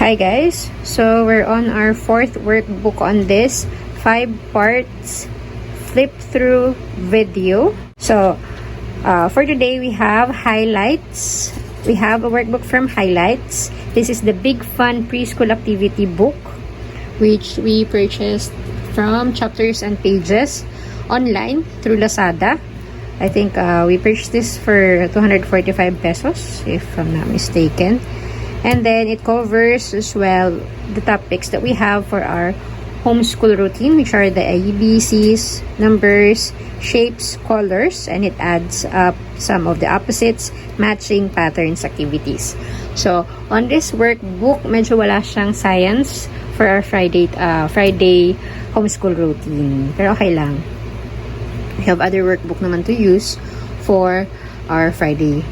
Hi guys, so we're on our fourth workbook on this 5 parts flip through video. So for today we have highlights. We have a workbook from Highlights. This is the Big Fun Preschool Activity book, which we purchased from Chapters and Pages online through Lazada. I think we purchased this for 245 pesos if I'm not mistaken. And then it covers as well the topics that we have for our homeschool routine, which are the ABCs, numbers, shapes, colors, and it adds up some of the opposites, matching, patterns, activities. So on this workbook, medyo wala siyang science for our Friday homeschool routine. Pero okay lang. We have other workbook naman to use for our Friday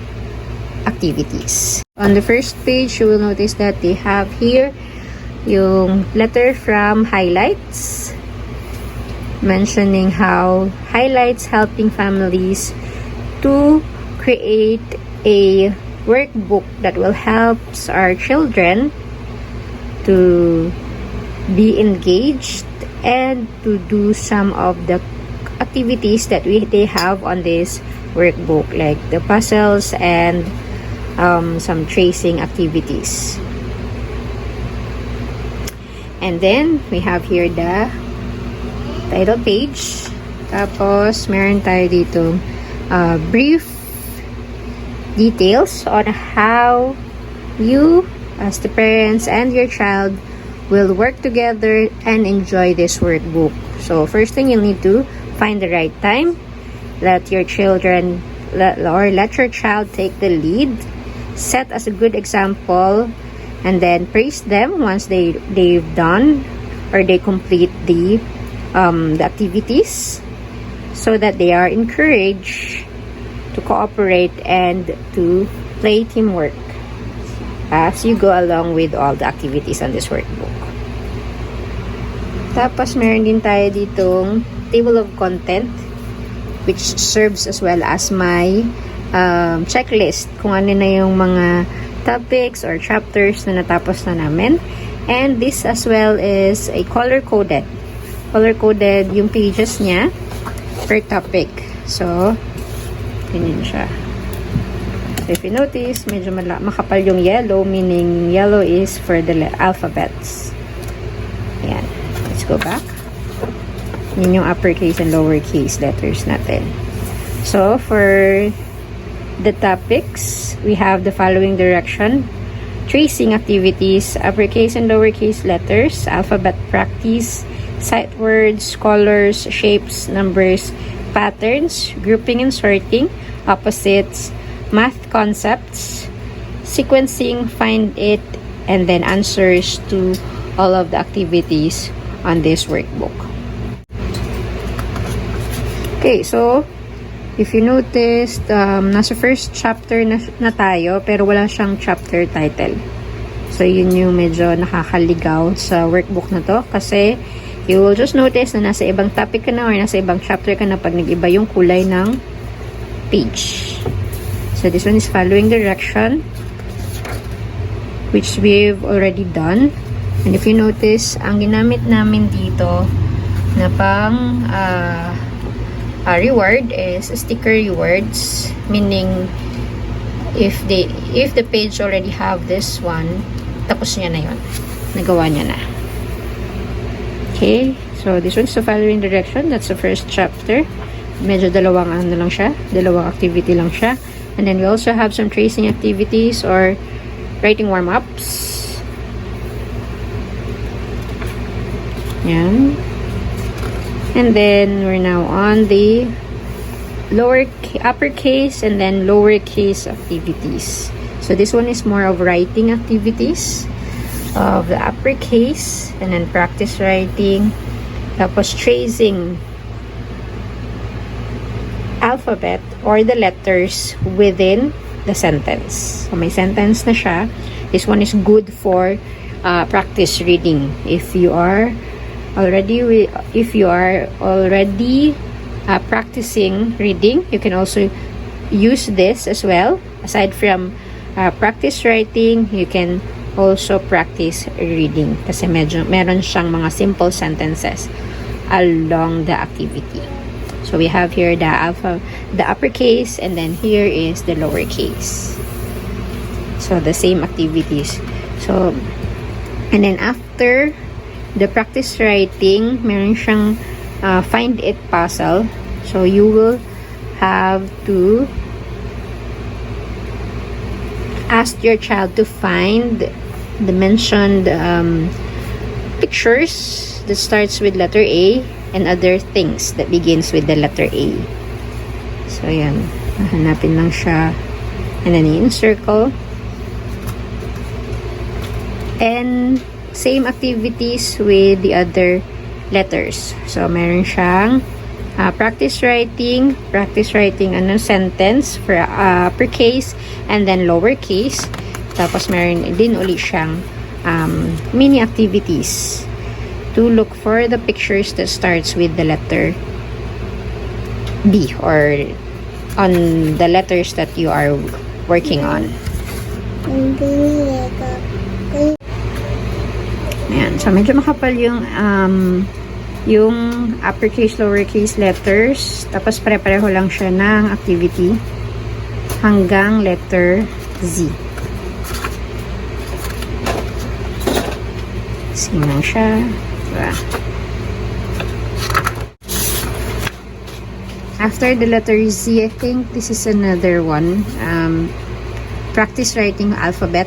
activities. On the first page, you will notice that they have here yung letter from Highlights, mentioning how Highlights helping families to create a workbook that will help our children to be engaged and to do some of the activities that they have on this workbook, like the puzzles and some tracing activities. And then we have here the title page. Tapos meron tayo dito brief details on how you as the parents and your child will work together and enjoy this workbook. So first thing, you'll need to find the right time. Let your child take the lead. Set as a good example, and then praise them once they've done or they complete the activities, so that they are encouraged to cooperate and to play teamwork as you go along with all the activities on this workbook. Tapos meron din tayo ditong table of content, which serves as well as my checklist kung ano na yung mga topics or chapters na natapos na namin. And this as well is a color-coded yung pages niya per topic. So ganyan siya. So if you notice, medyo makapal yung yellow, meaning yellow is for the alphabets. Ayan, let's go back. Yun yung uppercase and lowercase letters natin. So for the topics, we have the following direction: tracing activities, uppercase and lowercase letters, alphabet practice, sight words, colors, shapes, numbers, patterns, grouping and sorting, opposites, math concepts, sequencing, find it, and then answers to all of the activities on this workbook. Okay, so if you noticed, nasa first chapter na tayo, pero wala siyang chapter title. So, yun yung medyo nakakaligaw sa workbook na to. Kasi, you will just notice na nasa ibang topic ka na or nasa ibang chapter ka na pag nag-iba yung kulay ng page. So, this one is following direction, which we've already done. And if you notice, ang ginamit namin dito na pang reward is sticker rewards, meaning if the page already have this one, tapos niya na yun, nagawa niya na. Okay, so this one's the following direction. That's the first chapter. Medyo dalawang activity lang siya. And then we also have some tracing activities or writing warm-ups. Yan. And then we're now on the uppercase and then lowercase activities. So this one is more of writing activities of the uppercase, and then practice writing. Tapos tracing alphabet or the letters within the sentence. So may sentence na siya. This one is good for practice reading. If you are already practicing reading, you can also use this as well. Aside from practice writing, you can also practice reading kasi medyo meron siyang mga simple sentences along the activity. So we have here the uppercase, and then here is the lowercase. So the same activities. So, and then after the practice writing, meron siyang find it puzzle. So you will have to ask your child to find the mentioned pictures that starts with letter A and other things that begins with the letter A. So yan, hanapin lang siya, and then i-circle. And same activities with the other letters. So meron siyang practice writing sentence for uppercase and then lowercase. Tapos meron din ulit siyang mini activities to look for the pictures that starts with the letter B or on the letters that you are working on. Ayan. So medyo makapal yung uppercase, lowercase letters. Tapos pare-pareho lang siya ng activity hanggang letter Z. Same lang siya. Diba? After the letter Z, I think this is another one. Practice writing alphabet.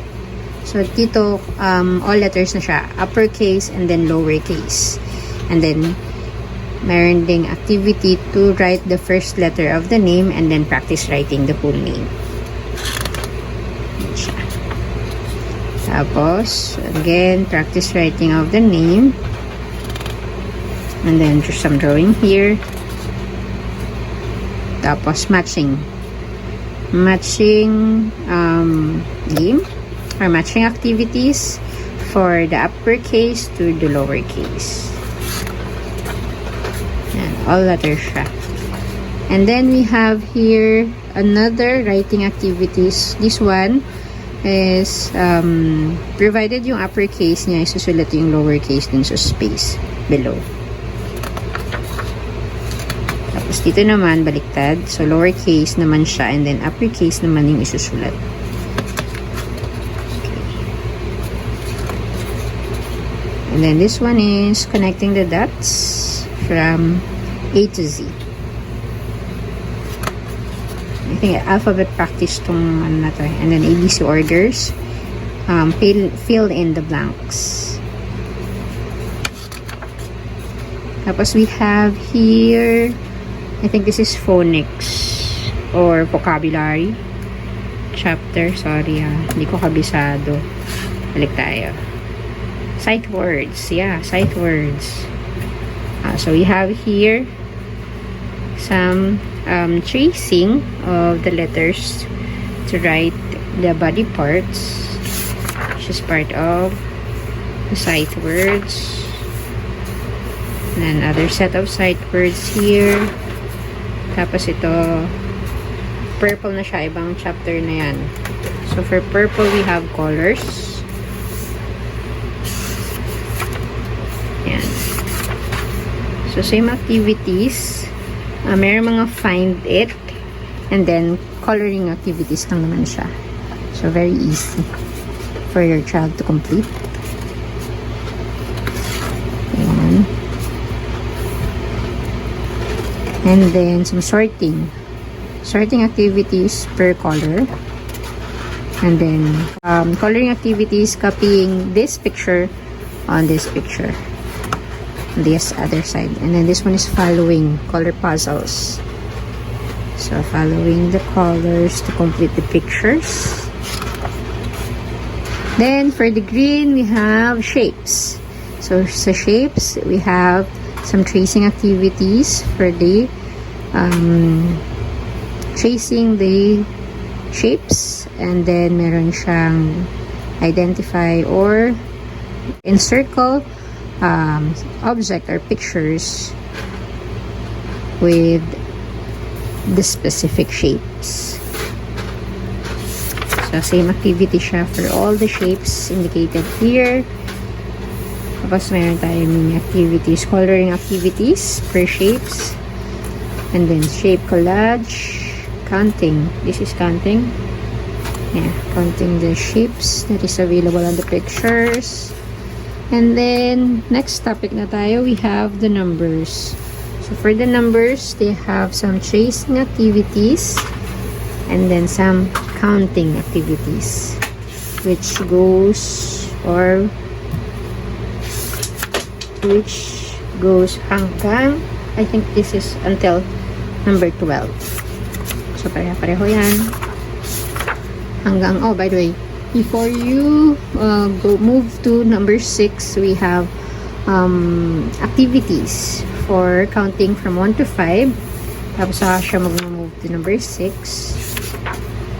So, dito, all letters na siya. Uppercase and then lowercase. And then, meron ding activity to write the first letter of the name and then practice writing the full name. Yan siya. Tapos, again, practice writing of the name. And then, just some drawing here. Tapos, matching game or matching activities for the uppercase to the lowercase. And all letters siya. And then we have here another writing activities. This one is provided yung uppercase niya, isusulat yung lowercase dun sa space below. Tapos dito naman baliktad, so lowercase naman siya and then uppercase naman yung isusulat. And then this one is connecting the dots from A to Z. I think alphabet practice tong ano na to. And then ABC orders. Fill in the blanks. Tapos we have here, I think this is phonics or vocabulary chapter. Sorry hindi ko kabisado. Balik tayo. Sight words. Yeah, sight words. So we have here some tracing of the letters to write the body parts, which is part of the sight words. And another set of sight words here. Tapos ito, purple na siya, ibang chapter na yan. So for purple, we have colors. Yan. So same activities. Mayroon mga find it. And then, coloring activities lang naman siya. So very easy for your child to complete. Ayan. And then, some sorting. Sorting activities per color. And then, coloring activities, copying this picture on this picture. This other side. And then, this one is following color puzzles. So, following the colors to complete the pictures. Then, for the green, we have shapes. So, sa shapes, we have some tracing activities for the tracing the shapes, and then meron siyang identify or encircle object or pictures with the specific shapes. So, same activity siya for all the shapes indicated here. Tapos, meron tayo mini activities, coloring activities per shapes. And then, shape collage, counting. This is counting. Yeah, counting the shapes that is available on the pictures. And then, next topic na tayo, we have the numbers. So, for the numbers, they have some tracing activities and then some counting activities, which goes hanggang, I think this is until number 12. So, pareho yan. Hanggang, oh, by the way, before you move to number 6, we have activities for counting from 1 to 5. Tapos saka siya mag-move to number 6.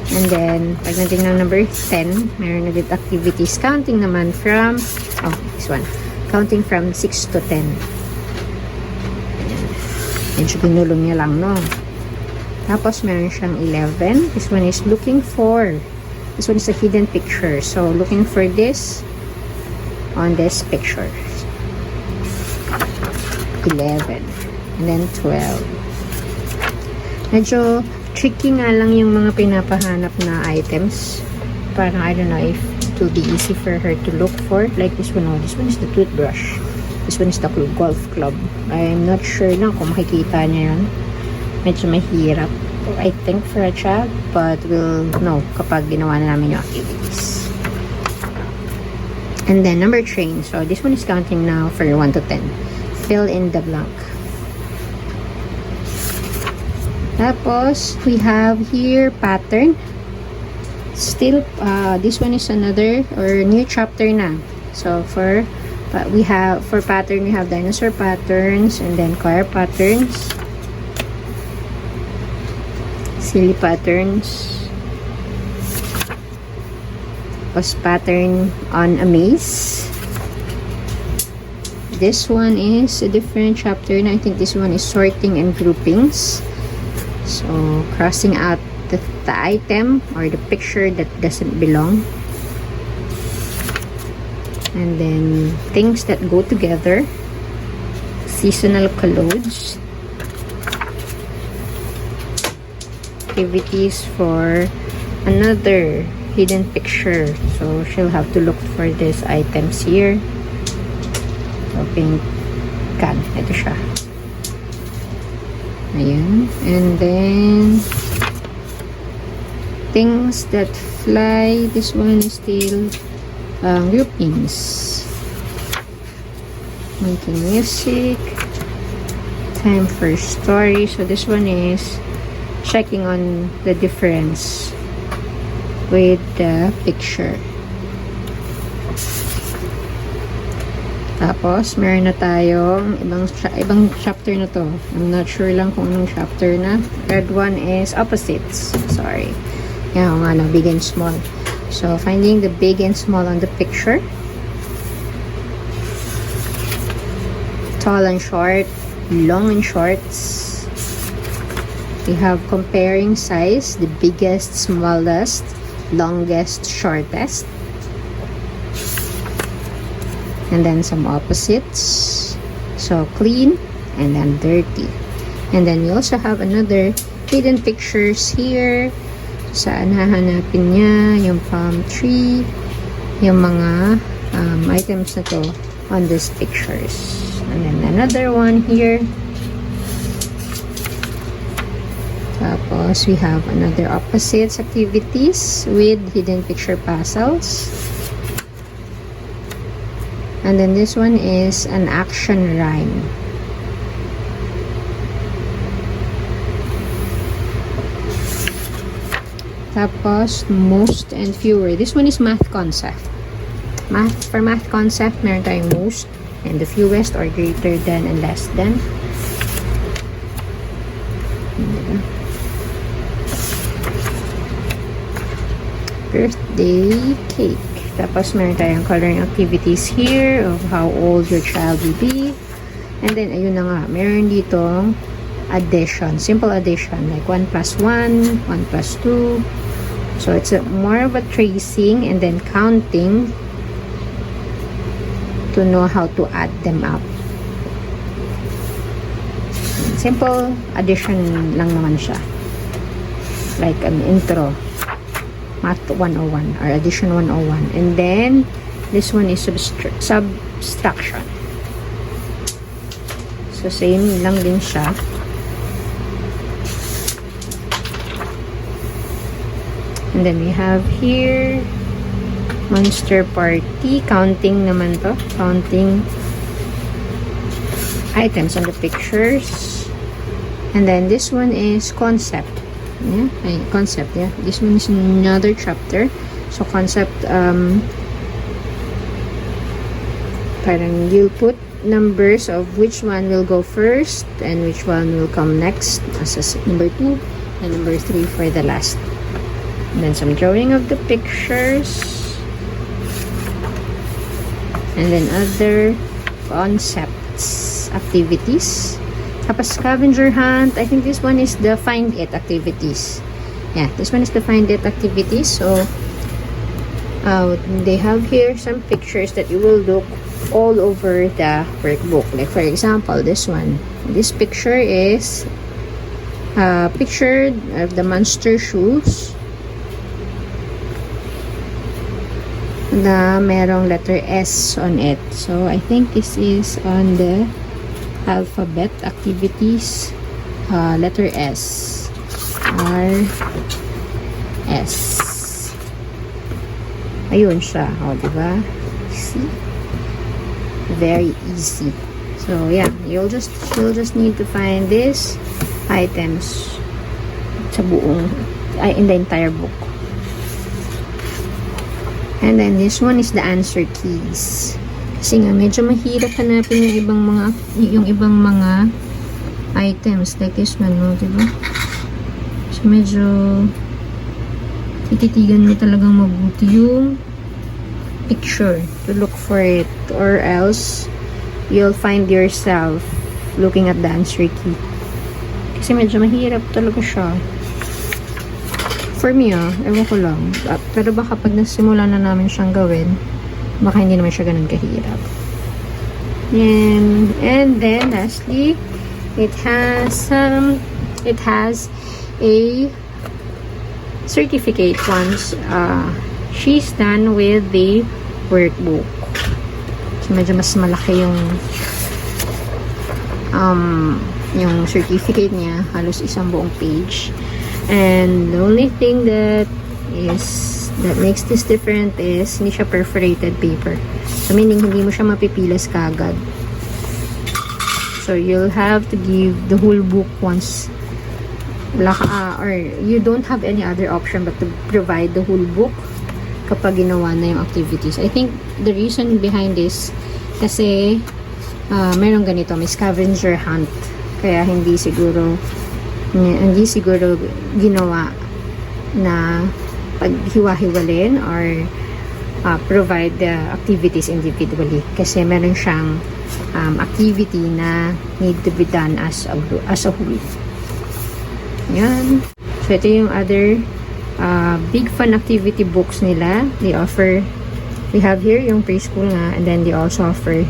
And then, pagdating ng number 10, meron na din activities counting naman from, oh, this one. Counting from 6 to 10. Medyo pinulong niya lang, no? Tapos, meron siyang 11. This one is looking for. This one is a hidden picture. So, looking for this on this picture. 11. And then 12. Medyo tricky nga lang yung mga pinapahanap na items. Parang, I don't know if it will be easy for her to look for. Like this one, oh, this one is the toothbrush. This one is the golf club. I'm not sure lang kung makikita niya yun. Medyo mahirap, I think, for a child. But we'll know kapag ginawa na namin yung activities. And then, number train. So, this one is counting now for 1 to 10. Fill in the blank. Tapos, we have here pattern. Still, this one is another or new chapter na. So, for pattern, we have dinosaur patterns and then car patterns. Silly patterns. Tapos, pattern on a maze. This one is a different chapter and I think this one is sorting and groupings. So, crossing out the item or the picture that doesn't belong. And then, things that go together. Seasonal clothes. Activities for another hidden picture. So, she'll have to look for these items here. So, pink can. Ito siya. Ayan. And then, things that fly. This one is still groupings. Making music. Time for story. So, this one is checking on the difference with the picture. Tapos, meron na tayong ibang chapter na to. I'm not sure lang kung anong chapter na. Third one is opposites. Sorry. Yan, nga, big and small. So, finding the big and small on the picture. Tall and short. Long and shorts. We have comparing size. The biggest, smallest, longest, shortest. And then some opposites. So, clean and then dirty. And then we also have another hidden pictures here. Saan hahanapin niya yung palm tree, yung mga items na to on these pictures. And then another one here. Tapos, we have another opposites activities with hidden picture puzzles. And then this one is an action rhyme. Tapos, most and fewer. This one is math concept. For math concept, meron tayong most and the fewest or greater than and less than. Birthday cake. Tapos, meron tayong coloring activities here of how old your child will be. And then, ayun na nga, meron ditong addition. Simple addition. Like 1 plus 1, 1 plus 2, So it's more of a tracing and then counting to know how to add them up. Simple addition lang naman siya. Like an intro. Math 101 or addition 101. And then, this one is subtraction. So, same lang din siya. And then, we have here, Monster Party. Counting naman to. Counting items on the pictures. And then, this one is concept. Yeah, concept, yeah. This one is another chapter. So, concept, parang you'll put numbers of which one will go first and which one will come next as number 2 and number 3 for the last. And then some drawing of the pictures. And then other concepts, activities. Tapos scavenger hunt. I think this one is the find it activities. Yeah, this one is the find it activities. So, they have here some pictures that you will look all over the workbook. Like for example, this one. This picture is a picture of the monster shoes na merong letter S on it. So, I think this is on the alphabet activities, letter S, R, S. Ayun siya, diba? See? Very easy. So yeah, you'll just need to find these items sa buong, in the entire book. And then this one is the answer keys. Kasi nga, medyo mahirap hanapin yung ibang mga items. Like this one, no? Diba? So, medyo tititigan mo talagang mabuti yung picture to look for it. Or else, you'll find yourself looking at the answer key. Kasi medyo mahirap talaga siya. For me, ewan ko lang. Pero baka pag nasimula na namin siyang gawin, baka hindi naman siya ganun kahirap. And then lastly, it has a certificate once she's done with the workbook. So medyo mas malaki yung certificate niya, halos isang buong page. And the only thing that makes this different is hindi siya perforated paper. So, meaning hindi mo siya mapipilas kagad. So, you'll have to give the whole book once. Or you don't have any other option but to provide the whole book kapag ginawa na yung activities. I think the reason behind this, kasi merong ganito, may scavenger hunt. Kaya hindi siguro ginawa na paghiwa-hiwalin or provide the activities individually. Kasi meron siyang activity na need to be done as a whole. Yan. So, ito yung other big fun activity books nila. We have here yung preschool nga, and then they also offer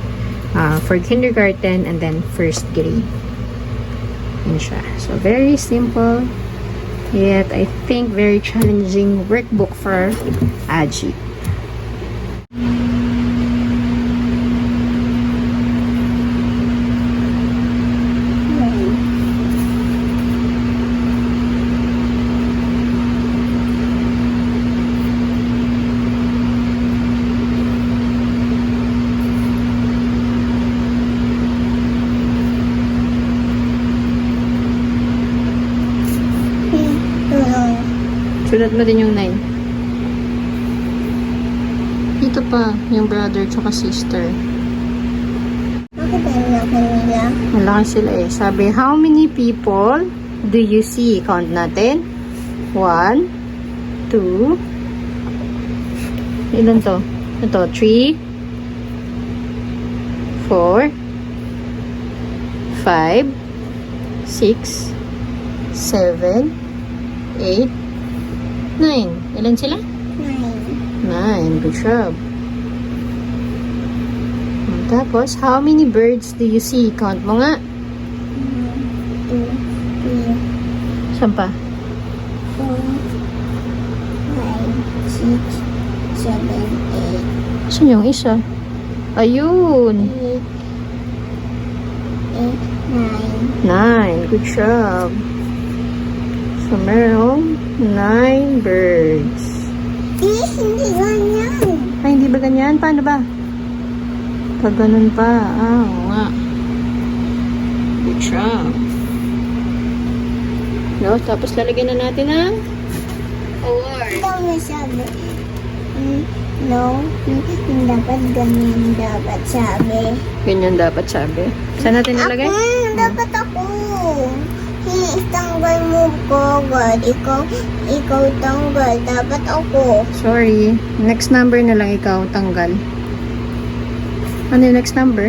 for kindergarten and then first grade. Yan siya. So, very simple, yet I think very challenging workbook for Aji. Sulat mo din yung 9. Dito pa, yung brother tsaka sister. Bakit ang laki nila? Malaki sila eh. Sabi, how many people do you see? Count natin. 1, 2. Ilan to? Ito, 3, 4, 5, 6, 7, 8, 9. Ilan sila? 9. Good job. Tapos, how many birds do you see? Count mo nga. 1, 2, 3, Saan pa? 4, 5, 6, 7, 8. Saan yung isa? Ayun. 9. Good job. So, merong 9 birds. Hindi ganyan. Ay, hindi ba ganyan? Paano ba? Pag ganun pa. Oo nga. Good job. No, tapos lalagyan na natin ang award. Ikaw na sabi. No, dapat ganyan dapat sabi. Ganyan dapat sabi. Saan natin nilagay? Dapat ako. Tanggal mo ko, God. Ikaw tanggal. Dapat ako. Sorry. Next number na lang ikaw tanggal. Ano yung next number?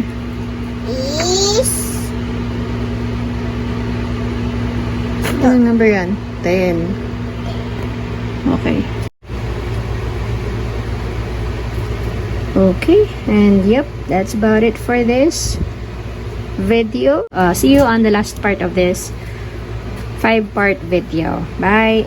Is... Anong number yan? 10. Okay. Okay. And yep, that's about it for this video. See you on the last part of this 5-part video. Bye!